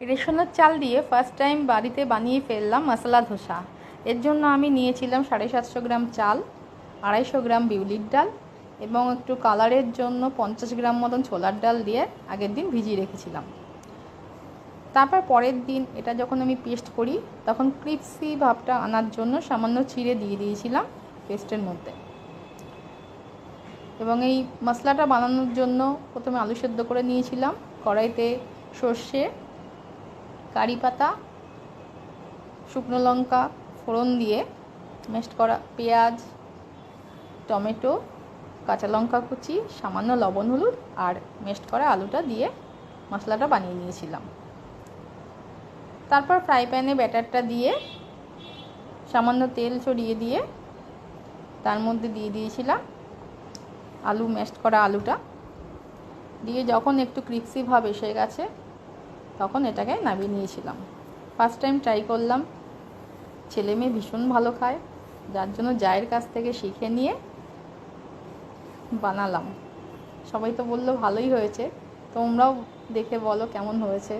রেশনের চাল দিয়ে ফার্স্ট টাইম বাড়িতে বানিয়ে ফেললাম মশলা ধোসা। এর জন্য আমি নিয়েছিলাম 750 গ্রাম চাল, 250 গ্রাম বিউলির ডাল এবং একটু কালারের জন্য 50 গ্রাম মতন ছোলার ডাল দিয়ে আগের দিন ভিজিয়ে রেখেছিলাম। তারপর পরের দিন এটা যখন আমি পেস্ট করি তখন ক্রিপসি ভাবটা আনার জন্য সামান্য চিড়ে দিয়ে দিয়েছিলাম পেস্টের মধ্যে। এবং এই মশলাটা বানানোর জন্য প্রথমে আলু সেদ্ধ করে নিয়েছিলাম। কড়াইতে সর্ষে, কারি পাতা, শুকনো লঙ্কা ফোড়ন দিয়ে মেশড করা পেঁয়াজ, টমেটো, কাঁচা লঙ্কা কুচি, সামান্য লবণ হলুদ আর মেশড করা আলুটা দিয়ে মশলাটা বানিয়ে নিয়েছিলাম। তারপর ফ্রাই প্যানে ব্যাটারটা দিয়ে সামান্য তেল ছড়িয়ে দিয়ে তার মধ্যে দিয়ে দিয়েছিলাম আলু, মেশড করা আলুটা দিয়ে যখন একটু ক্রিপসি ভাব এসে গেছে তখন এটাকে নামিয়ে নিয়েছিলাম। ফার্স্ট টাইম ট্রাই করলাম, ছেলে মেয়ে ভীষণ ভালো খায়, যার জন্য জায়ের কাছ থেকে শিখে নিয়ে বানালাম। সবাই তো বললো ভালোই হয়েছে, তোমরাও দেখে বলো কেমন হয়েছে।